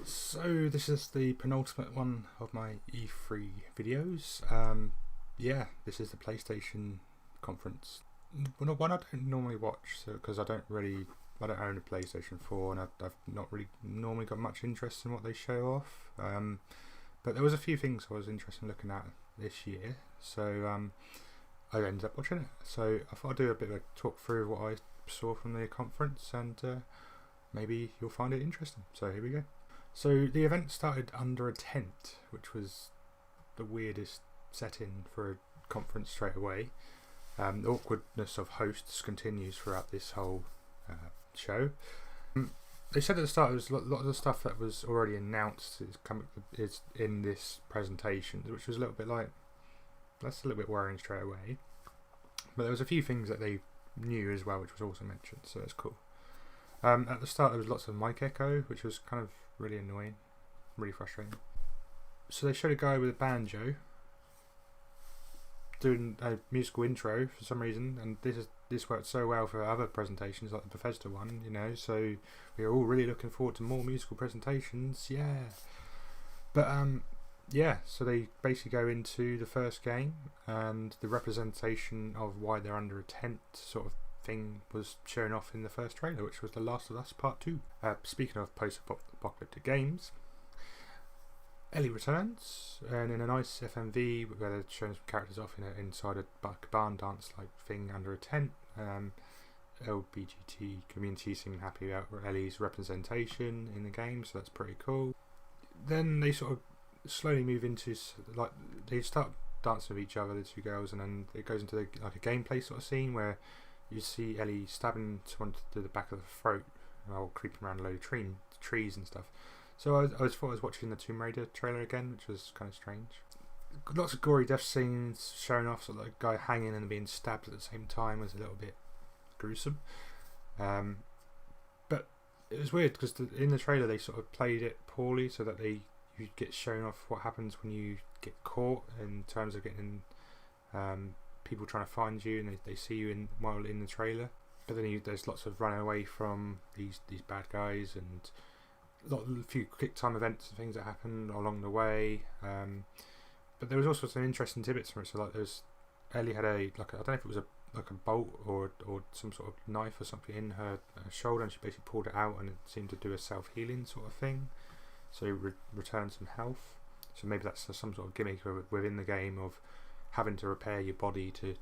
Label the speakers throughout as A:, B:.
A: So this is the penultimate one of my E3 videos. This is the PlayStation conference. One I don't normally watch, because I don't own a PlayStation 4, and I've not really normally got much interest in what they show off. But there was a few things I was interested in looking at this year, so I ended up watching it. So I thought I'd do a bit of a talk through of what I saw from the conference, and maybe you'll find it interesting. So here we go. So the event started under a tent, which was the weirdest setting for a conference straight away. The awkwardness of hosts continues throughout this whole show. They said at the start a lot of the stuff that was already announced is in this presentation, which was a little bit like, that's a little bit worrying straight away. But there was a few things that they knew as well, which was also mentioned, so that's cool. At the start there was lots of mic echo, which was kind of really annoying, really frustrating. So they showed a guy with a banjo doing a musical intro for some reason, and this worked so well for other presentations like the Bethesda one, so we were all really looking forward to more musical presentations, But so they basically go into the first game, and the representation of why they're under a tent sort of thing was shown off in the first trailer, which was The Last of Us Part 2. Speaking of post-apocalyptic games, Ellie returns, and in a nice FMV where they're showing some characters off inside a barn dance like thing under a tent. LGBT community seem happy about Ellie's representation in the game, so that's pretty cool. Then they sort of slowly move into, like, they start dancing with each other, the two girls, and then it goes into a gameplay sort of scene where you see Ellie stabbing someone to the back of the throat while creeping around a load of trees and stuff. So I thought I was watching the Tomb Raider trailer again, which was kind of strange. Lots of gory death scenes showing off, so like a guy hanging and being stabbed at the same time was a little bit gruesome. But it was weird because in the trailer they sort of played it poorly, so that you get shown off what happens when you get caught in terms of getting people trying to find you, and they see you while in the trailer. But then there's lots of running away from these bad guys, and a few quick time events and things that happen along the way. But there was also some interesting tidbits from it. So Ellie had I don't know if it was a bolt or some sort of knife or something in her shoulder, and she basically pulled it out, and it seemed to do a self-healing sort of thing. So return some health. So maybe that's some sort of gimmick within the game of having to repair your body to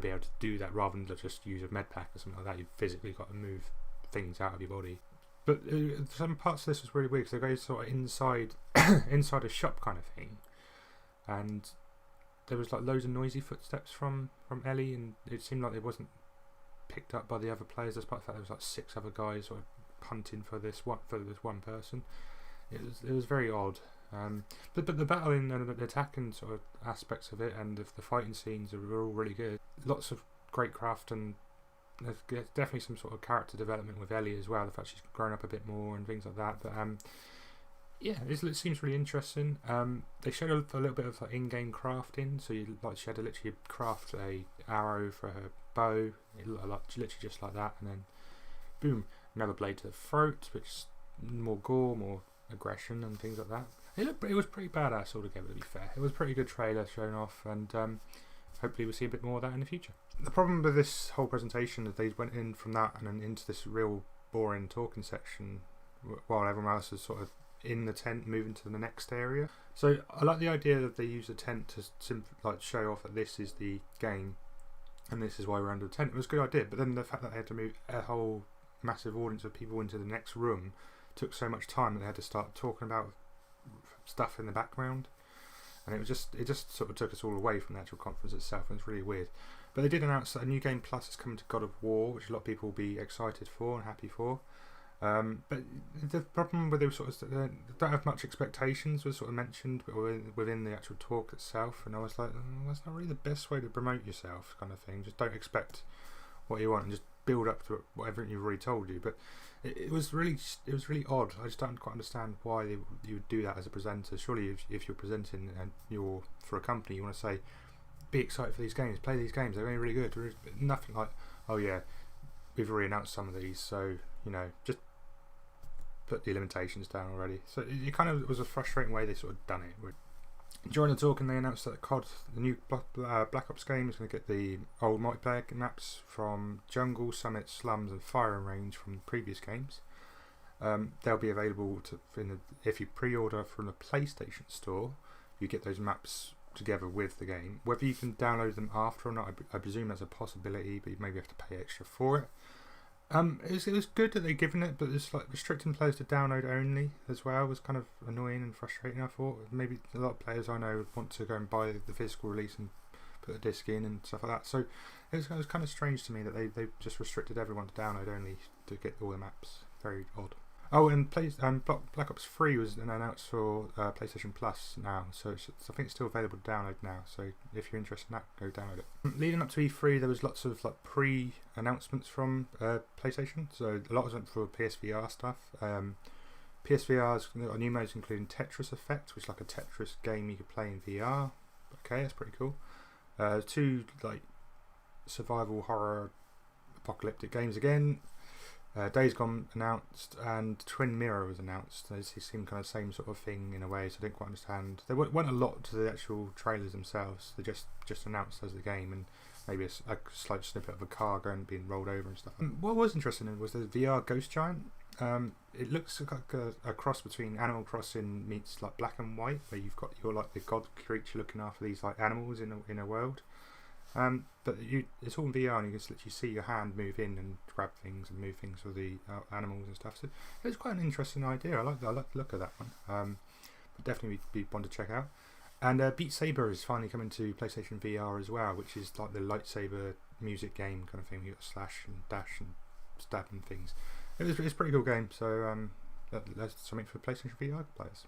A: be able to do that, rather than just use a med pack or something like that. You've physically got to move things out of your body. But some parts of this was really weird, because they go sort of inside a shop kind of thing, and there was like loads of noisy footsteps from Ellie, and it seemed like it wasn't picked up by the other players, despite the fact there was like 6 other guys sort of hunting for this one person. It was very odd. But the battling and the attacking sort of aspects of it, and the fighting scenes were all really good. Lots of great craft, and there's definitely some sort of character development with Ellie as well. The fact she's grown up a bit more and things like that. But it seems really interesting. They showed a little bit of like in-game crafting. So she had to literally craft a arrow for her bow. It looked like literally just like that, and then boom, another blade to the throat, which is more gore, more aggression and things like that. It was pretty badass altogether, to be fair. It was a pretty good trailer shown off, and hopefully we'll see a bit more of that in the future. The problem with this whole presentation is they went in from that and then into this real boring talking section while everyone else is sort of in the tent moving to the next area. So I like the idea that they use a tent to show off that this is the game and this is why we're under the tent. It was a good idea, but then the fact that they had to move a whole massive audience of people into the next room took so much time that they had to start talking about stuff in the background, and it just sort of took us all away from the actual conference itself, and it's really weird. But they did announce that a new game plus is coming to God of War, which a lot of people will be excited for and happy for. But the problem with it was sort of they don't have much expectations was sort of mentioned within the actual talk itself, and I was like, that's not really the best way to promote yourself, kind of thing. Just don't expect what you want and just build up to whatever you've already told you. But it was really odd. I just don't quite understand why you would do that as a presenter. Surely if you're presenting and you're for a company, you want to say, be excited for these games, play these games, they're really good. Nothing like, oh yeah, we've already announced some of these, so just put the limitations down already. So it kind of was a frustrating way they sort of done it. During the talk, and they announced that COD, the new Black Ops game, is going to get the old multiplayer maps from Jungle, Summit, Slums, and Firing Range from the previous games. They'll be available if you pre-order from the PlayStation Store. You get those maps together with the game. Whether you can download them after or not, I presume that's a possibility, but you maybe have to pay extra for it. It was good that they've given it, but it's like restricting players to download only as well was kind of annoying and frustrating. I thought maybe a lot of players I know would want to go and buy the physical release and put a disc in and stuff like that. So it was kind of strange to me that they just restricted everyone to download only to get all the maps. Very odd. Oh, and Black Ops 3 was announced for PlayStation Plus now, so I think it's still available to download now. So if you're interested in that, go download it. Leading up to E3, there was lots of like pre-announcements from PlayStation. So a lot of them for PSVR stuff. PSVR's got new modes including Tetris Effect, which is like a Tetris game you could play in VR. Okay, that's pretty cool. 2 like survival horror apocalyptic games again. Days Gone announced, and Twin Mirror was announced. They seem kind of same sort of thing in a way, so I didn't quite understand. They went a lot to the actual trailers themselves. They just announced as the game, and maybe a slight snippet of a car being rolled over and stuff. What was interesting was the VR Ghost Giant. It looks like a cross between Animal Crossing meets like Black and White, where you're like the god creature looking after these like animals in a world. But it's all in VR, and you can literally see your hand move in and grab things and move things for the animals and stuff. So it's quite an interesting idea. I like the look of that one. But definitely be one to check out. And Beat Saber is finally coming to PlayStation VR as well, which is like the lightsaber music game kind of thing. You got slash and dash and stab and things. It's a pretty cool game. So that's something for PlayStation VR players.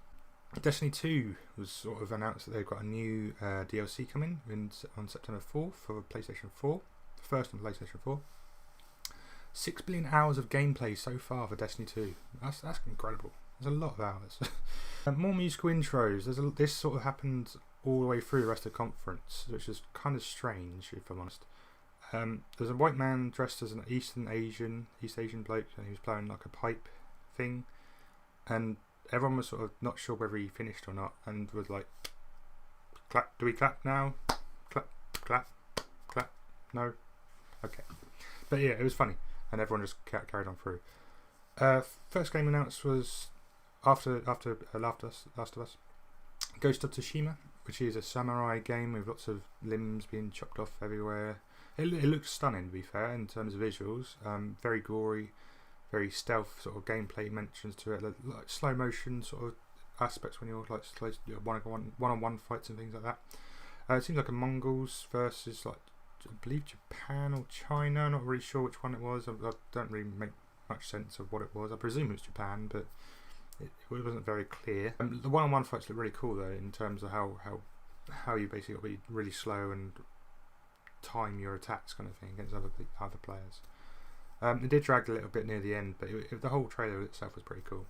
A: Destiny 2 was sort of announced that they've got a new DLC coming on September 4th for PlayStation 4. First on PlayStation 4. 6 billion hours of gameplay so far for Destiny 2. That's incredible. There's a lot of hours. More musical intros. This sort of happened all the way through the rest of the conference, which is kind of strange, if I'm honest. There's a white man dressed as an East Asian bloke, and he was playing like a pipe thing. And everyone was sort of not sure whether he finished or not, and was like, clap, do we clap now? Clap, clap, clap, no? Okay. But yeah, it was funny, and everyone just carried on through. First game announced was after Last of Us, Ghost of Tsushima, which is a samurai game with lots of limbs being chopped off everywhere. It looks stunning, to be fair, in terms of visuals. Very gory, very stealth sort of gameplay mentions to it, like slow motion sort of aspects when you're like one-on-one fights and things like that. It seems like a Mongols versus like I believe Japan or China. I'm not really sure which one it was. I don't really make much sense of what it was. I presume it was Japan, but it wasn't very clear. The one-on-one fights look really cool though, in terms of how you basically got to be really slow and time your attacks kind of thing against other players. It did drag a little bit near the end, but the whole trailer itself was pretty cool.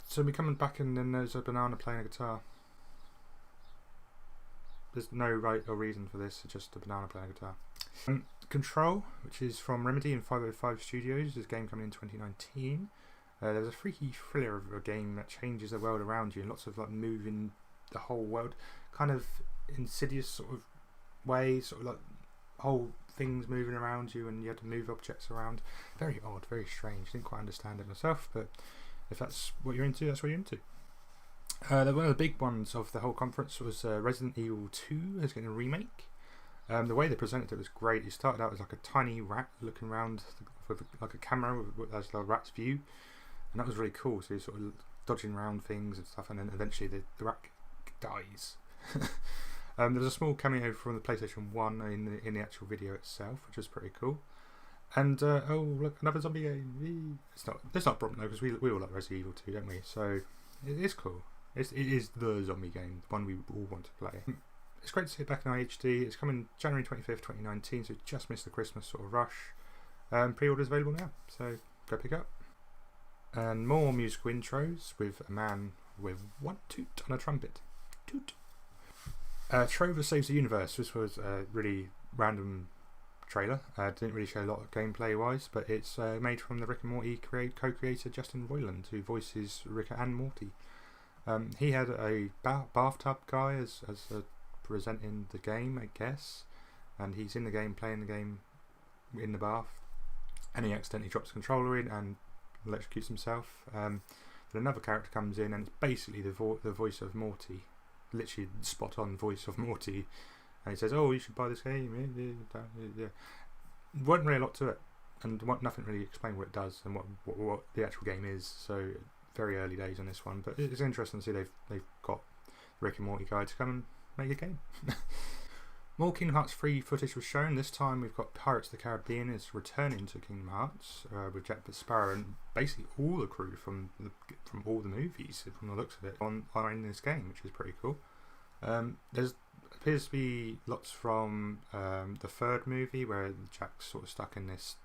A: So we're coming back, and then there's a banana playing a guitar. There's no right or reason for this, it's just a banana playing a guitar. Control, which is from Remedy and 505 Studios, this game coming in 2019. There's a freaky thriller of a game that changes the world around you, and lots of like moving the whole world, kind of insidious sort of way, sort of like whole things moving around you, and you had to move objects around. Very odd, very strange. Didn't quite understand it myself, but if that's what you're into, that's what you're into. One of the big ones of the whole conference was Resident Evil 2 is getting a remake. The way they presented it was great. It started out as like a tiny rat looking around with like a camera as the rat's view, and that was really cool. So you're sort of dodging around things and stuff, and then eventually the rat dies. There was a small cameo from the PlayStation 1 in the actual video itself, which was pretty cool. And oh look, another zombie game. It's not a problem though, because we all like Resident Evil 2, don't we? So it is cool. It is the zombie game, the one we all want to play. It's great to see it back in HD. It's coming January 25th, 2019, so just missed the Christmas sort of rush. Pre-order's available now, so go pick up. And more musical intros with a man with one toot on a trumpet. Toot. Trover Saves the Universe. This was a really random trailer. Didn't really show a lot of gameplay wise, but it's made from the Rick and Morty co-creator Justin Roiland, who voices Rick and Morty. He had a bathtub guy as presenting the game, I guess, and he's in the game, playing the game in the bath, and he accidentally drops the controller in and electrocutes himself. Then another character comes in, and it's basically the voice of Morty, literally spot on voice of Morty, and he says, "Oh, you should buy this game." Yeah. Wasn't really a lot to it, and nothing really explained what it does and what the actual game is. So very early days on this one, but it's interesting to see they've got Rick and Morty guy to come and make a game. More Kingdom Hearts 3 footage was shown. This time we've got Pirates of the Caribbean is returning to Kingdom Hearts with Jack Sparrow and basically all the crew from all the movies, from the looks of it, are in this game, which is pretty cool. There's appears to be lots from the third movie where Jack's sort of stuck in this.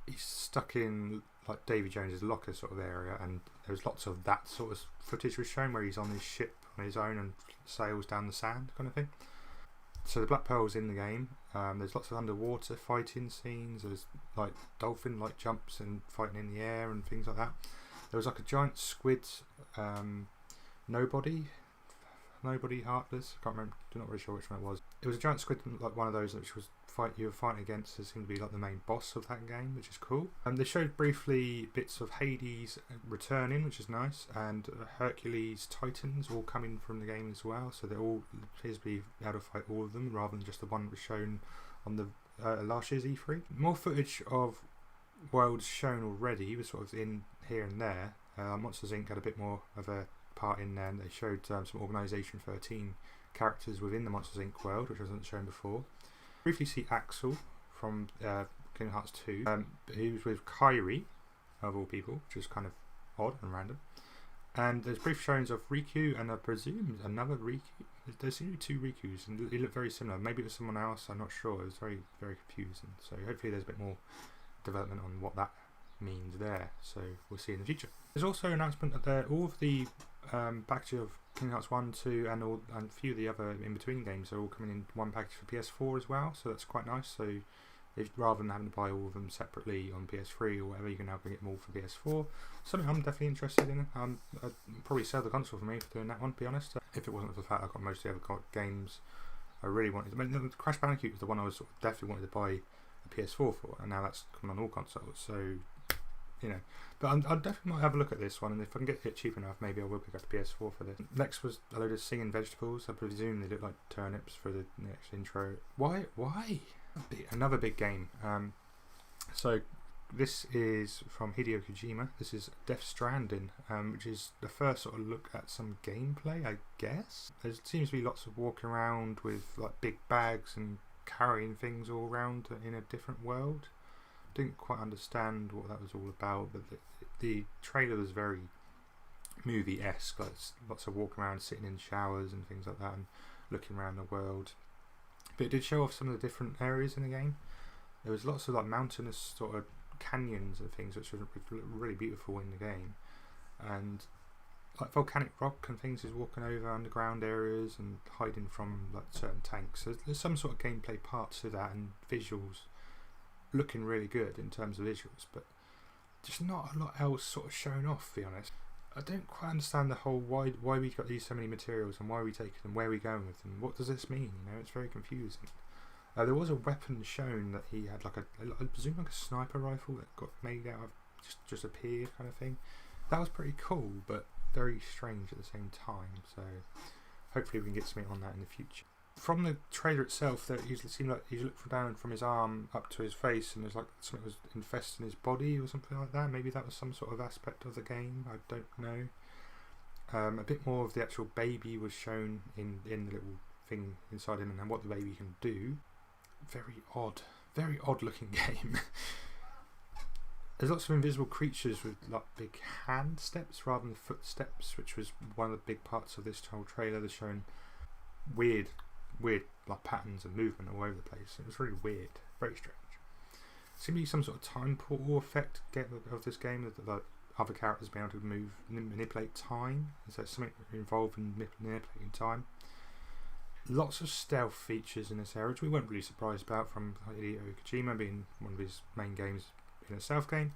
A: He's stuck in like Davy Jones's locker sort of area, and there's lots of that sort of footage was shown where he's on his ship on his own and sails down the sand kind of thing. So the Black Pearl's in the game. There's lots of underwater fighting scenes. There's like dolphin like jumps and fighting in the air and things like that. There was like a giant squid, nobody heartless. I can't remember. I'm not really sure which one it was. It was a giant squid, like one of those which was you were fighting against. It seemed to be like the main boss of that game, which is cool. They showed briefly bits of Hades returning, which is nice, and Hercules Titans all coming from the game as well. So they all appears to be able to fight all of them rather than just the one that was shown on the last year's E3. More footage of worlds shown already was sort of in here and there. Monsters Inc. had a bit more of a part in there, and they showed some Organisation 13 characters within the Monsters Inc. world, which wasn't shown before. Briefly see Axel from Kingdom Hearts 2, he was with Kairi, of all people, which is kind of odd and random. And there's brief showings of Riku and I presume another Riku. There seem to be two Rikus, and they look very similar. Maybe it was someone else, I'm not sure. It was very, very confusing. So hopefully there's a bit more development on what that means there. So we'll see in the future. There's also an announcement that all of the package of Kingdom Hearts 1, 2 and a few of the other in-between games are all coming in one package for PS4 as well, so that's quite nice. So if rather than having to buy all of them separately on PS3 or whatever, you can now bring it all for PS4. Something I'm definitely interested in. I'd probably sell the console for me for doing that one, to be honest. If it wasn't for the fact I got most of the other games I really wanted. I mean, Crash Bandicoot was the one I was sort of definitely wanted to buy a PS4 for, and now that's coming on all consoles, so you know. But I definitely might have a look at this one, and if I can get it cheap enough, maybe I will pick up the PS4 for this. Next was a load of singing vegetables. I presume they look like turnips for the next intro. Why? Another big game. So this is from Hideo Kojima. This is Death Stranding, which is the first sort of look at some gameplay, I guess. There seems to be lots of walking around with like big bags and carrying things all around in a different world. Didn't quite understand what that was all about, but the trailer was very movie-esque. Like lots of walking around, sitting in showers and things like that, and looking around the world. But it did show off some of the different areas in the game. There was lots of like mountainous sort of canyons and things, which were really beautiful in the game, and like volcanic rock and things is walking over underground areas and hiding from like certain tanks. So there's some sort of gameplay parts to that, and visuals looking really good in terms of visuals, but just not a lot else sort of shown off, to be honest. I don't quite understand the whole why we got these so many materials and why we take them, where are we going with them, what does this mean, you know, it's very confusing. There was a weapon shown that he had, like I presume like a sniper rifle that got made out of just appeared kind of thing. That was pretty cool, but very strange at the same time, so hopefully we can get something on that in the future. From the trailer itself, that he seemed like he looked down from his arm up to his face, and there's like something was infesting his body or something like that. Maybe that was some sort of aspect of the game. I don't know. A bit more of the actual baby was shown in the little thing inside him, and what the baby can do. Very odd looking game. There's lots of invisible creatures with like big hand steps rather than footsteps, which was one of the big parts of this whole trailer. They're showing weird like patterns of movement all over the place. It was really weird, very strange. Seems to be some sort of time portal effect of this game, that like other characters being able to manipulate time. Is there something involved in manipulating time? Lots of stealth features in this area, which we weren't really surprised about from Hideo Kojima being one of his main games in a stealth game.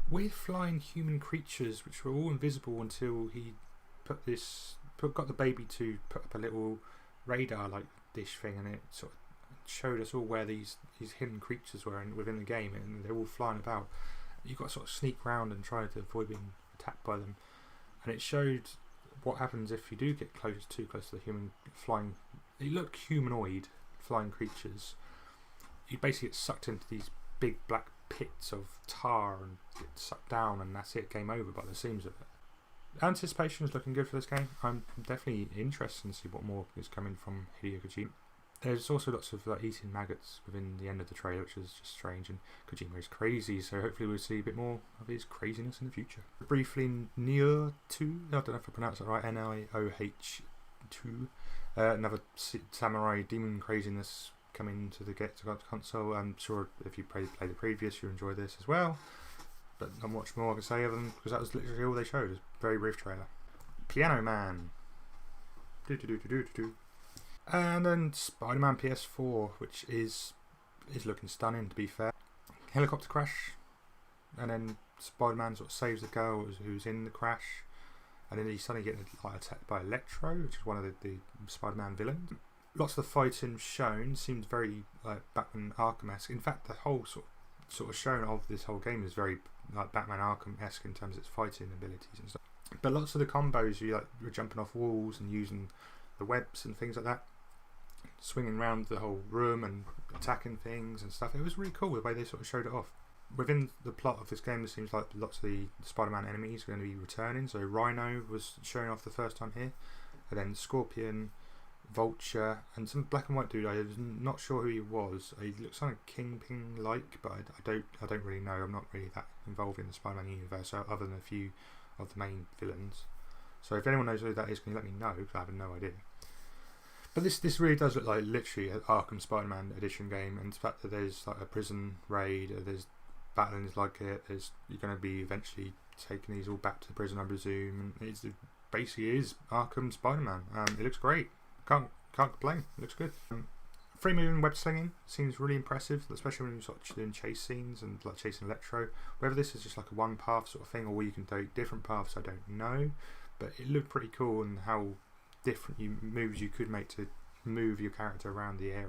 A: Weird flying human creatures, which were all invisible until he got the baby to put up a little radar-like dish thing, and it sort of showed us all where these hidden creatures were within the game, and they're all flying about. You've got to sort of sneak around and try to avoid being attacked by them. And it showed what happens if you do get too close to the human flying. They look humanoid flying creatures. You basically get sucked into these big black pits of tar and get sucked down, and that's it, game over by the seams of it. Anticipation is looking good for this game. I'm definitely interested to see what more is coming from Hideo Kojima. There's also lots of eating maggots within the end of the trailer, which is just strange, and Kojima is crazy, so hopefully we'll see a bit more of his craziness in the future. Briefly, Nioh 2, I don't know if I pronounced it right, Nioh 2, another samurai demon craziness coming to the console. I'm sure if you play the previous, you enjoy this as well, but not much more I can say other than, because that was literally all they showed. It was a very brief trailer. Piano Man. And then Spider-Man PS4, which is looking stunning, to be fair. Helicopter crash, and then Spider-Man sort of saves the girl who's in the crash, and then he's suddenly getting attacked by Electro, which is one of the Spider-Man villains. Lots of the fighting shown seems very like Batman Arkham-esque. In fact, the whole sort of shown of this whole game is very like Batman Arkham-esque in terms of its fighting abilities and stuff. But lots of the combos, you're jumping off walls and using the webs and things like that, swinging around the whole room and attacking things and stuff. It was really cool the way they sort of showed it off. Within the plot of this game, it seems like lots of the Spider-Man enemies are going to be returning. So Rhino was shown off the first time here, and then Scorpion, Vulture, and some black and white dude. I was not sure who he was. He looks kind of Kingpin-like, but I don't really know. I'm not really that involved in the Spider-Man universe, other than a few of the main villains. So if anyone knows who that is, can you let me know? Because I have no idea. But this really does look like literally an Arkham Spider-Man edition game, and the fact that there's like a prison raid, there's battlings like it, you're going to be eventually taking these all back to the prison, I presume, and it basically is Arkham Spider-Man. It looks great. Can't complain. It looks good. Free moving web slinging seems really impressive, especially when you're sort of doing chase scenes and like chasing Electro. Whether this is just like a one path sort of thing, or you can take different paths, I don't know, but it looked pretty cool, and how different moves you could make to move your character around the area.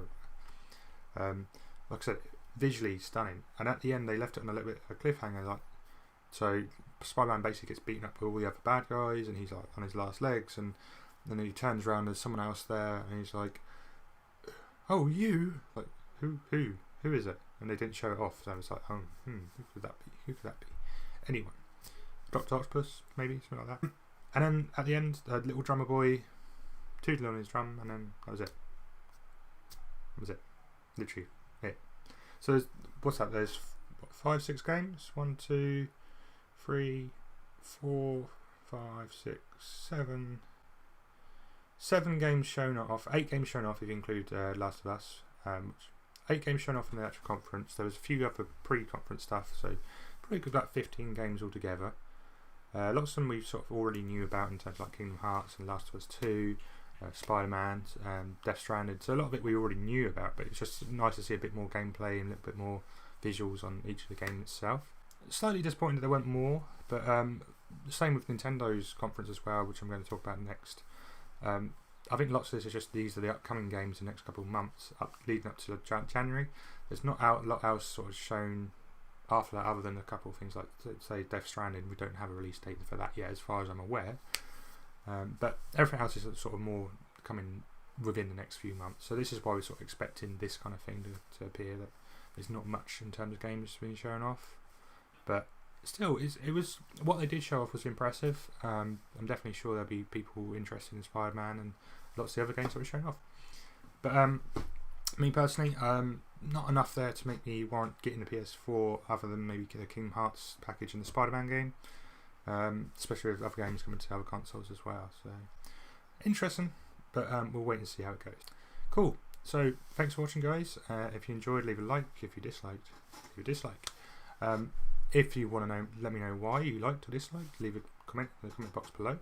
A: Like I said, visually stunning, and at the end they left it on a little bit of a cliffhanger. Like, so Spider-Man basically gets beaten up by all the other bad guys, and he's like on his last legs, and then he turns around, there's someone else there, and he's like, "Oh, you? Like, who is it?" And they didn't show it off, so I was like, "Oh, who could that be? Who could that be?" Anyway, Dr. Octopus, maybe something like that. And then at the end, a little drummer boy tootling on his drum, and then that was it. That was it. Literally it. So what's that? There's 5, 6 games. 1, 2, 3, 4, 5, 6, 7. 7 games shown off. 8 games shown off if you include Last of Us. 8 games shown off in the actual conference. There was a few other pre-conference stuff, so probably about 15 games altogether. Lots of them we sort of already knew about in terms of like Kingdom Hearts and Last of Us 2, Spider-Man, Death Stranded. So a lot of it we already knew about, but it's just nice to see a bit more gameplay and a little bit more visuals on each of the games itself. Slightly disappointed that there weren't more, but the same with Nintendo's conference as well, which I'm going to talk about next. I think lots of this is just these are the upcoming games in the next couple of months, leading up to January. There's not a lot else sort of shown after that, other than a couple of things like, say, Death Stranding. We don't have a release date for that yet, as far as I'm aware. But everything else is sort of more coming within the next few months. So this is why we're sort of expecting this kind of thing to appear. That there's not much in terms of games being shown off, but still, it was what they did show off was impressive. I'm definitely sure there'll be people interested in Spider-Man and lots of the other games that were shown off. But me personally, not enough there to make me warrant getting the PS4, other than maybe get a Kingdom Hearts package and the Spider-Man game, especially with other games coming to other consoles as well. So interesting, but we'll wait and see how it goes. Cool. So thanks for watching, guys. If you enjoyed, leave a like. If you disliked, leave a dislike. If you want to know, let me know why you liked or disliked. Leave a comment in the comment box below.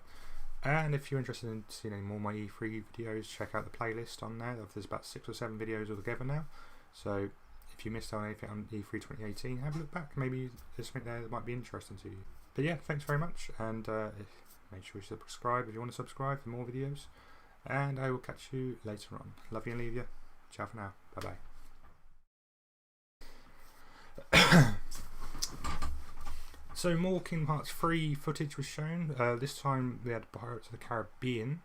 A: And if you're interested in seeing any more of my E3 videos, check out the playlist on there. There's about 6 or 7 videos altogether now. So if you missed out on anything on E3 2018, have a look back. Maybe there's something there that might be interesting to you. But yeah, thanks very much, and make sure you subscribe if you want to subscribe for more videos. And I will catch you later on. Love you and leave you. Ciao for now. Bye bye. So more Kingdom Hearts 3 footage was shown. This time we had Pirates of the Caribbean.